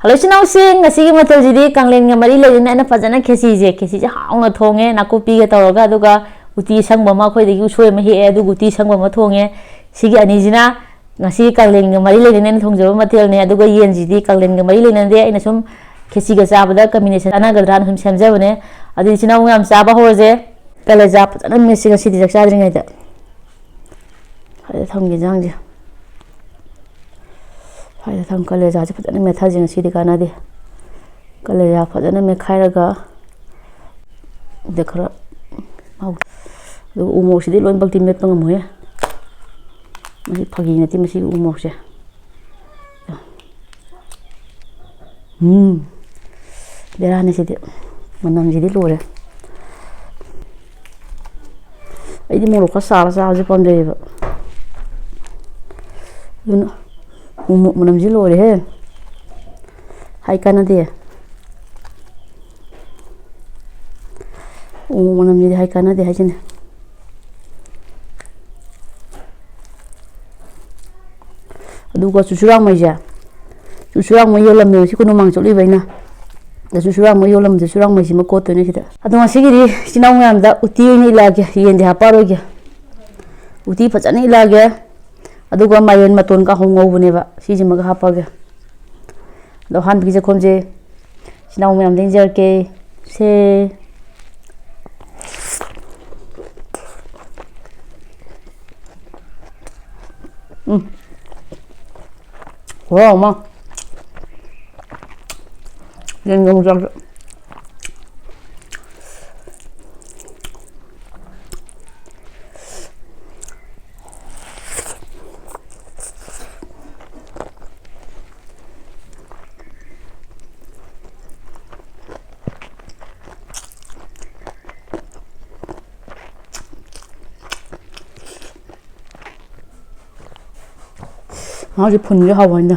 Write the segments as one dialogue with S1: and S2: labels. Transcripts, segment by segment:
S1: Hello, Sinausi, ngasi matoljidi Kanglen nga mari leina ana fajana khesi hauna thonge nakupi ga tawga aduga uti sangba ma khoi degi usoi ma he adu uti sangba ma thonge sigi anijina ngasi Kanglen nga mari leina na thongjaba matel ne aduga yenjidi Kanglen nga mari leina de ina sum khesi ga sabada combination ana gadran sum semjabane adi sinau ngam saba hoje kaleja fajana mesi ga sidi jaksa dringai da thongge jangje फायदा थम कलेजा से फजन में था जिंग सीधी काना दे कलेजा फजन में खायरगा देखरा Maui दो उमो सिदि लोन बक्ति मेट पंग मोय मसी फगी नति मसी उमो से बेराने सिदि मनम सिदि लोरे आइदि मोरो का सारा साजे पमदेबा दुना मनम जी लोरे है हाई काना दे मनम जी हाई काना दे हाई जने अदुगा सुसुरांग मैजा सुसुरांग मै योलम ने सिकुनु मांग चोली बैना द सुसुरांग मै योलम द सुसुरांग मै सिम कोत ने सिदा अदु सिगिरि सिनाउ याम दा उति नि लागे येन दे हापारोगे उति फजने लागे अदुगा मायन मतोन का होंगौबनेबा सिजिमगा हापागे दो हान बिजे खोमजे सिनाउ मैम देंजर के से वाह मा येन गम 아주 분유하고 있네.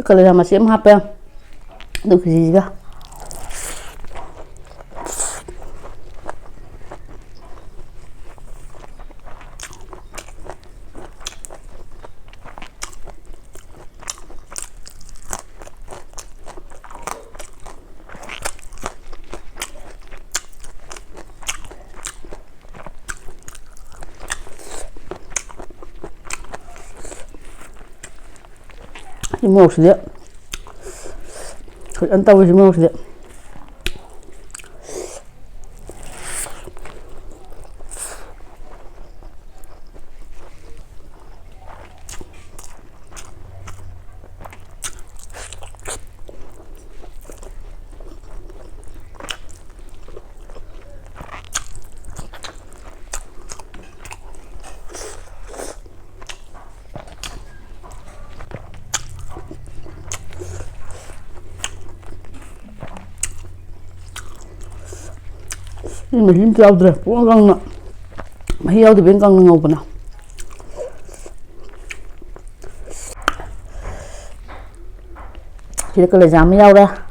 S1: Kalau dah masih apa ya? Itu kecil juga. Mau sih dia, entah apa sih mau sih dia. Ini masih jauh deh, pulang nak, masih jauh di bengkang ngau pernah. Jadi kalau jam jauh dah,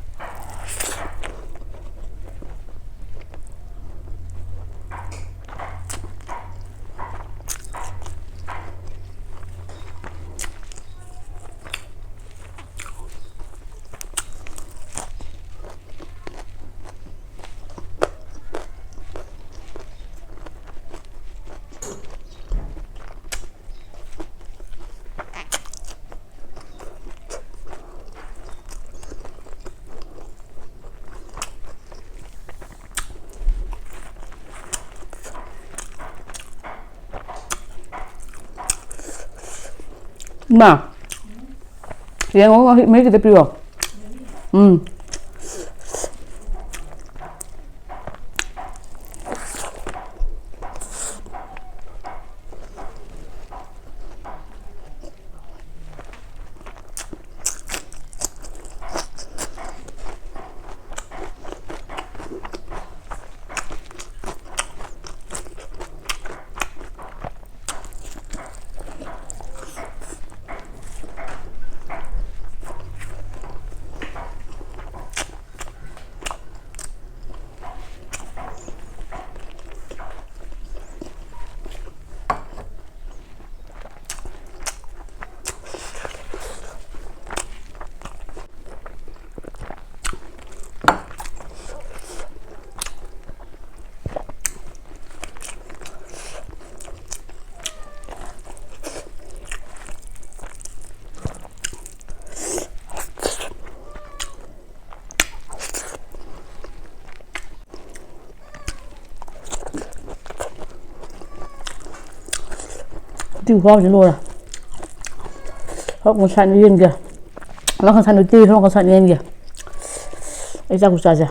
S1: mà thì em có mấy cái tiếp rồi
S2: Tiêu khoa chỉ luôn à. Không còn sẵn yên kìa. Nó còn sẵn tiêu không còn sẵn yên kìa. Ấy ra của cha ra.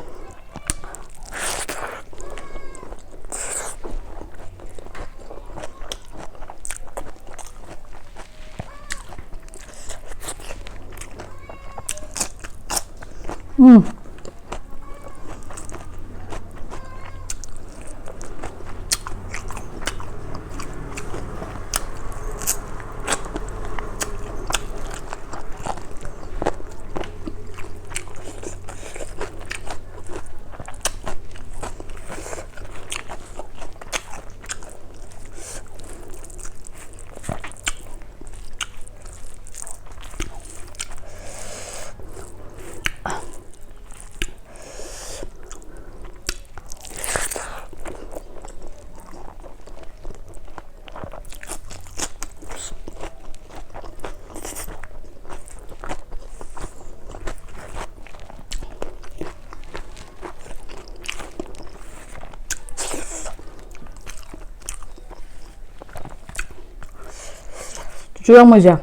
S2: Chưa không mày giờ.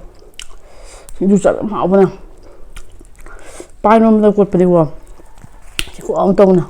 S2: Chú sợ lắm hảo nào. Pai nó mới quật phải đi vào. Chỉ có ông tông nào.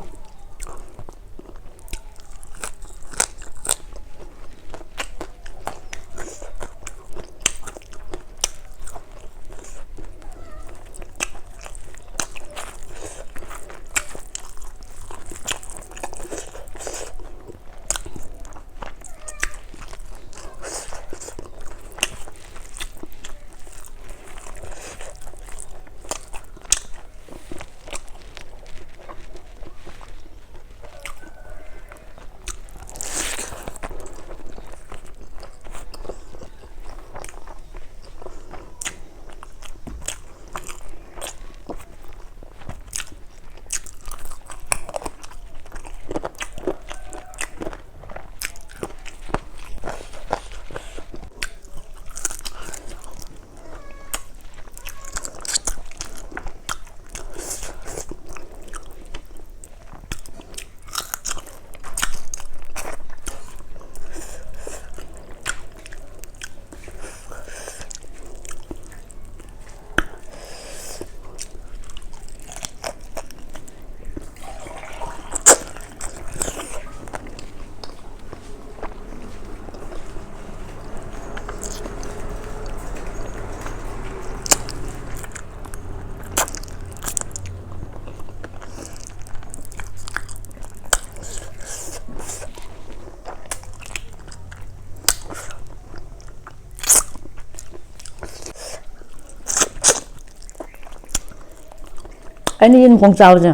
S2: Anh đi con trâu chứ.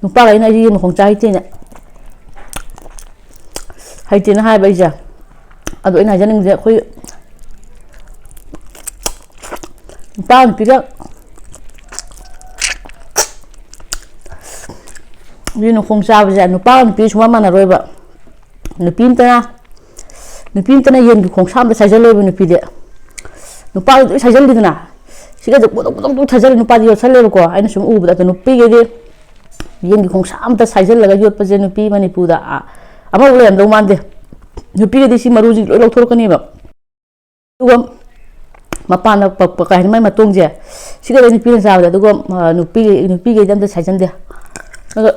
S2: Lúc ba lấy này đi con trai trên này. Hay trên hai bây giờ. À tuổi này cho nên dễ khuya. Ba thì biết. Đi nó không sao bây giờ nó ba thì biết chúng mà rồi vậy. Nó pin ta. Nó pin ta này yên cái không sao để sai rồi nó pin đấy. Nó ba thì sai rồi đi nào. Siga jok botok thajal nupa di sale ko aina sum u bada nupi ge de yen gi khong sam ta saijal laga yot pa je nupi mani pu da ama ule am do man de nupi ge de si maru ji lo thor ka ni ba duga mapa na pa ka hin mai matong je siga de nupi na sa da duga nupi ge dam da saijal de ga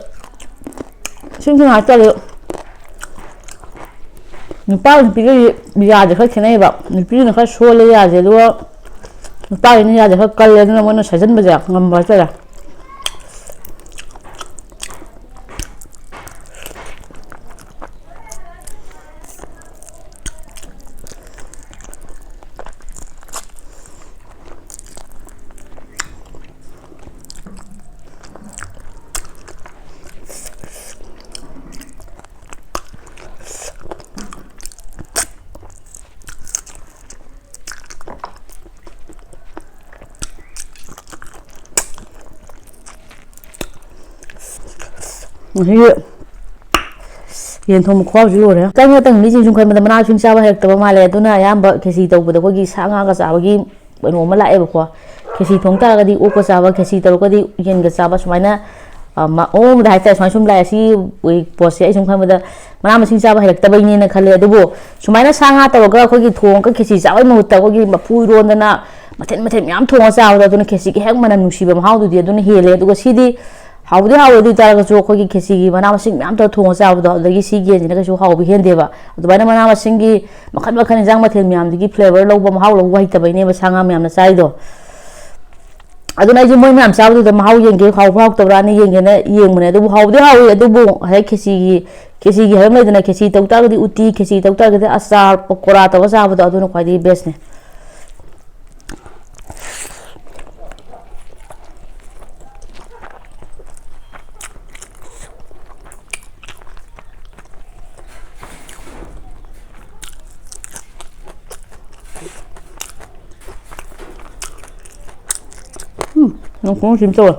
S2: sim sim ha ta le nupi ge biya de kha khenai ba nupi na kha so le ya je duga nupa ini aja kau kalian ni mana sajen baca ngambaca lah. Yen thom khwa ju lo re ka nga tang mi jing chung khai ma na chung cha ba hek ta ma le tu na yam ba khesi to bu da ko gi sa nga ga sa ba gi no ma la e ba ko khesi thong ta ga di o ko sa ba khesi to ko di yen ga sa ba sumai na ꯃꯑꯣꯡꯗ ꯍꯥꯏꯇꯥꯔꯦ ꯁꯨꯃꯥꯏꯅ ꯁꯨꯝ ꯂꯥꯛꯑꯦ ꯁꯤ ꯄꯣꯠꯁꯦ ꯑꯩ ꯁꯨꯝ ꯈꯟꯕꯗ ꯃꯅꯥ ꯃꯁꯤꯡ ꯆꯥꯕ ꯍꯩꯔꯛꯇꯕꯩꯅꯦꯅ ꯈꯜꯂꯦ ꯑꯗꯨꯕꯨ ꯁꯨꯃꯥꯏꯅ ꯁꯥ ꯉꯥ ꯇꯧꯔꯒ ꯑꯩꯈꯣꯏꯒꯤ ꯊꯣꯡꯉꯒ ꯈꯦꯆꯤ ꯆꯥꯕꯒꯤ ꯃꯍꯨꯠꯇ ꯑꯩꯈꯣꯏꯒꯤ ꯃꯐꯨ ꯏꯔꯣꯟꯗꯅ ꯃꯊꯦꯜ ꯃꯌꯥꯝ ꯊꯣꯡꯉ ꯆꯥꯕꯗꯣ ꯑꯗꯨꯅ ꯈꯦꯆꯤꯒꯤ ꯍꯦꯛ ꯃꯅꯝ ꯅꯨꯡꯁꯤꯕ ꯃꯍꯥꯎꯗꯨꯗꯤ ꯑꯗꯨꯅ ꯍꯦꯜꯂꯦ ꯑꯗꯨꯒ ꯁꯤꯗꯤ ꯍꯥꯎꯕꯗꯤ ꯍꯥꯎꯋꯦ ꯑꯗꯨ ꯑꯣꯏꯇꯥꯔꯒꯁꯨ ꯑꯩꯈꯣꯏꯒꯤ ꯈꯦꯆꯤꯒꯤ ꯃꯅꯥ ꯃꯁꯤꯡ ꯃꯌꯥꯝ ꯇꯧꯔ ꯊꯣꯡꯉ ꯆꯥꯕꯗꯣ ꯑꯗꯨꯗꯒꯤ ꯁꯤ ꯌꯦꯟꯁꯤꯅ ꯀꯩꯁꯨ ꯍꯥꯎꯕ ꯍꯦꯟꯗꯦꯕ ꯑꯗꯨꯃꯥꯏꯅ ꯃꯅꯥ ꯃꯁꯤꯡꯒꯤ ꯃꯈꯜ ꯃꯈꯜ ꯏꯟꯖꯥꯡ ꯃꯊꯦꯜ ꯃꯌꯥꯝꯗꯨꯒꯤ ꯐ꯭ꯂꯦꯕꯔ ꯂꯧꯕ ꯃꯍꯥꯎ ꯂꯧꯕ ꯍꯩꯇꯕꯩꯅꯦꯕ ꯁꯥ ꯉꯥ ꯃꯌꯥꯝꯅ ꯆꯥꯏꯗꯣ ꯑꯗꯨꯅ ꯑꯩꯁꯦ ꯃꯣꯏ ꯃꯌꯥꯝ ꯆꯥꯕꯗꯨꯗ ꯃꯍꯥꯎ ꯌꯦꯡꯒꯦ ꯍꯥꯎꯕ ꯍꯥꯎꯇꯕ꯭ꯔꯥꯅ ꯌꯦꯡꯒꯦꯅ ꯌꯦꯡꯕꯅꯦ ꯑꯗꯨꯕꯨ ꯍꯥꯎꯕꯗꯤ ꯍꯥꯎꯋꯤ ꯑꯗꯨꯕꯨ ꯍꯦꯛ ꯈꯦꯆꯤꯒꯤ ꯍꯥꯏꯕ ꯂꯩꯗꯅ ꯈꯦꯆꯤ ꯇꯧ ꯇꯥꯔꯒꯗꯤ ꯎꯇꯤ ꯈꯦꯆꯤ ꯇꯧ ꯇꯥꯔꯒꯗꯤ ꯑꯆꯥꯔ ꯄꯀꯣꯔꯥ ꯇꯧꯔꯒ ꯆꯥꯕꯗꯣ ꯑꯗꯨꯅ ꯈ꯭ꯋꯥꯏꯗꯒꯤ ꯕꯦꯁꯅꯦ 너무 진짜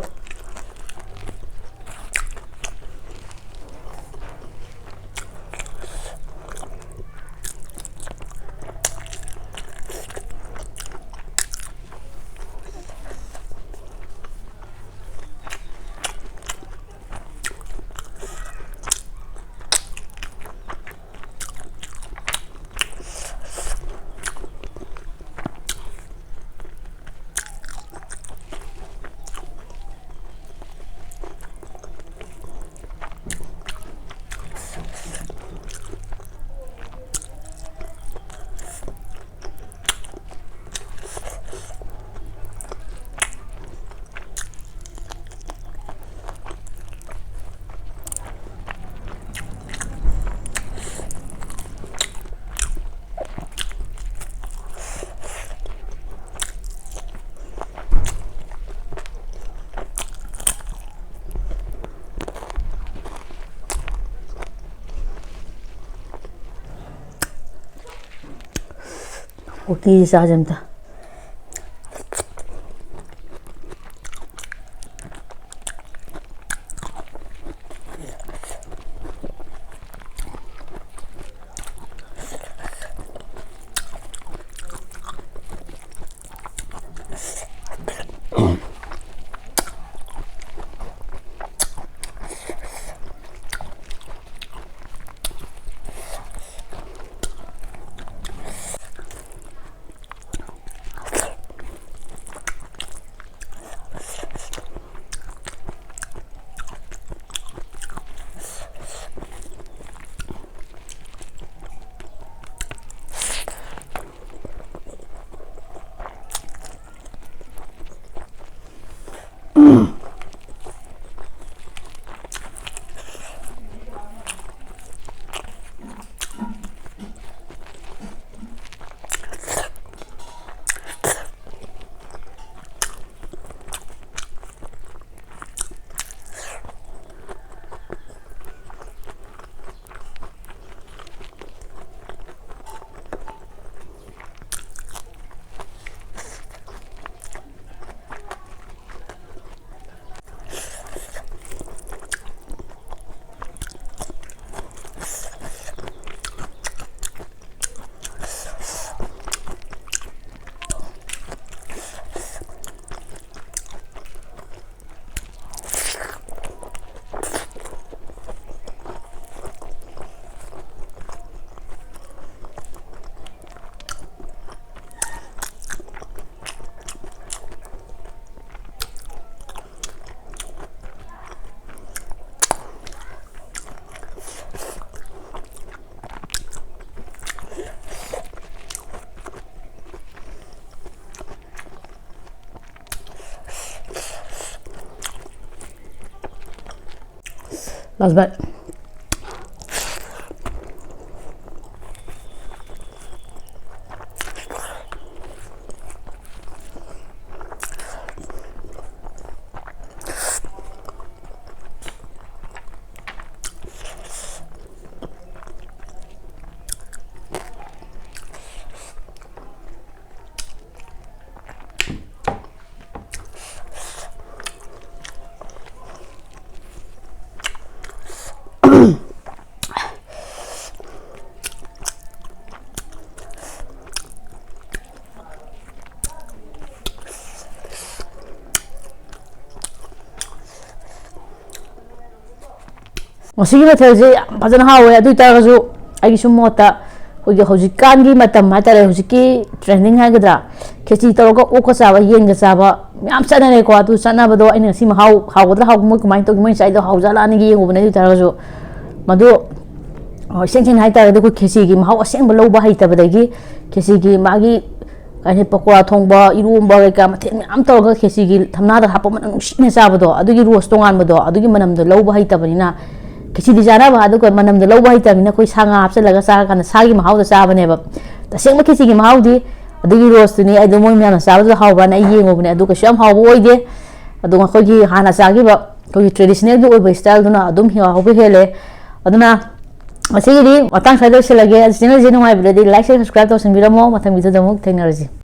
S2: 우티 싸점다 Last bite. ꯃꯁꯤꯒꯤ ꯃꯊꯦꯜꯁꯦ ꯌꯥꯝ ꯐꯖꯅ ꯍꯥꯎꯋꯦ ꯑꯗꯨ ꯑꯣꯏꯇꯥꯔꯒꯁꯨ ꯑꯩꯒꯤ ꯁꯨꯝ ꯃꯣꯠꯇ ꯑꯩꯈꯣꯏꯒꯤ ꯍꯧꯖꯤꯛꯀꯥꯟꯒꯤ ꯃꯇꯝ ꯍꯥꯏꯇꯥꯔꯦ ꯍꯧꯖꯤꯛꯀꯤ ꯇ꯭ꯔꯦꯟꯗꯤꯡ ꯍꯥꯏꯒꯗ꯭ꯔꯥ ꯈꯦꯆꯤ ꯇꯧꯔꯒ ꯑꯣꯛꯀ ꯆꯥꯕ ꯌꯦꯟꯒ ꯆꯥꯕ ꯃꯌꯥꯝ ꯆꯠꯅꯔꯦꯀꯣ ꯑꯗꯨ ꯆꯠꯅꯕꯗꯣ ꯑꯩꯅ ꯉꯁꯤ ꯃꯍꯥꯎ ꯍꯥꯎꯒꯗ꯭ꯔꯥ ꯃꯣꯏ ꯀꯃꯥꯏꯅ ꯇꯧꯒꯦ ꯃꯣꯏꯅ ꯆꯥꯏꯗꯣ ꯍꯥꯎꯖꯥꯠꯂꯥꯅ ꯌꯦꯡꯉꯨꯕꯅꯦ ꯑꯗꯨ ꯑꯣꯏꯇꯥꯔꯒꯁꯨ ꯃꯗꯨ ꯏꯁꯦꯡ ꯁꯦꯡꯅ ꯍꯥꯏꯇꯥꯔꯒꯗꯤ ꯑꯩꯈꯣꯏ ꯈꯦꯆꯤꯒꯤ ꯃꯍꯥꯎ ꯑꯁꯦꯡꯕ ꯂꯧꯕ ꯍꯩꯇꯕꯗꯒꯤ ꯈꯦꯆꯤꯒꯤ ꯃꯥꯒꯤ ꯀꯩ ꯄꯀꯣꯔꯥ ꯊꯣꯡꯕ ꯏꯔꯣꯝꯕ ꯀꯩꯀꯥ ꯃꯊꯦꯜ ꯃꯌꯥꯝ ꯇꯧꯔꯒ ꯈꯦꯆꯤꯒꯤ ꯊꯝꯅꯥꯗ ꯍꯥꯞꯄ ꯃꯅꯝ ꯅꯨꯡꯁꯤꯅ ꯆꯥꯕꯗꯣ ꯑꯗꯨꯒꯤ ꯔꯣꯁ ꯇꯣꯉꯥꯟꯕꯗꯣ ꯑꯗꯨꯒꯤ ꯃꯅꯝꯗꯣ ꯂꯧꯕ ꯍꯩꯇꯕꯅꯤꯅ ꯈꯦꯆꯤꯗꯤ ꯆꯥꯅꯕ ꯑꯗꯨꯒ ꯃꯅꯝꯗꯣ ꯂꯧꯕ ꯍꯩꯇꯕꯅꯤꯅ ꯑꯩꯈꯣꯏ ꯁꯥ ꯉꯥ ꯍꯥꯞꯆꯤꯜꯂꯒ ꯆꯥꯔꯀꯥꯟꯗ ꯁꯥꯒꯤ ꯃꯍꯥꯎꯗ ꯆꯥꯕꯅꯦꯕ ꯇꯁꯦꯡꯕ ꯈꯦꯆꯤꯒꯤ ꯃꯍꯥꯎꯗꯤ ꯑꯗꯨꯒꯤ ꯔꯣꯁꯇꯨꯅꯤ ꯑꯩꯗꯣ ꯃꯣꯏ ꯃꯌꯥꯝꯅ ꯆꯥꯕꯗꯨ ꯍꯥꯎꯕ꯭ꯔꯅ ꯑꯩ ꯌꯦꯡꯉꯨꯕꯅꯦ ꯑꯗꯨ ꯀꯩꯁꯨ ꯌꯥꯝ ꯍꯥꯎꯕ ꯑꯣꯏꯗꯦ ꯑꯗꯨꯒ ꯑꯩꯈꯣꯏꯒꯤ ꯍꯥꯟꯅ ꯆꯥꯈꯤꯕ ꯑꯩꯈꯣꯏꯒꯤ ꯇ꯭ꯔꯦꯗꯤꯁꯅꯦꯜꯒꯤ ꯑꯣꯏꯕ ꯁ꯭ꯇꯥꯏꯜꯗꯨꯅ ꯑꯗꯨꯝ ꯍꯥꯎꯕ ꯍꯦꯜꯂꯦ ꯑꯗꯨꯅ ꯉꯁꯤꯒꯤꯗꯤ ꯃꯇꯥꯡ ꯁ꯭ꯋꯥꯏꯗ ꯂꯣꯏꯁꯤꯜꯂꯒꯦ ꯆꯦꯅꯦꯜꯁꯦ ꯅꯨꯡꯉꯥꯏꯕꯗꯗꯤ ꯂꯥꯏꯛ ꯁꯦꯌꯔ ꯁꯕꯁꯀ꯭ꯔꯥꯏꯕ ꯇꯧꯁꯟꯕꯤꯔꯝꯃꯣ ꯃꯊꯪ ꯚꯤꯗꯤꯑꯣꯗ ꯑꯃꯨꯛ ꯊꯦꯡꯅꯔꯁꯤ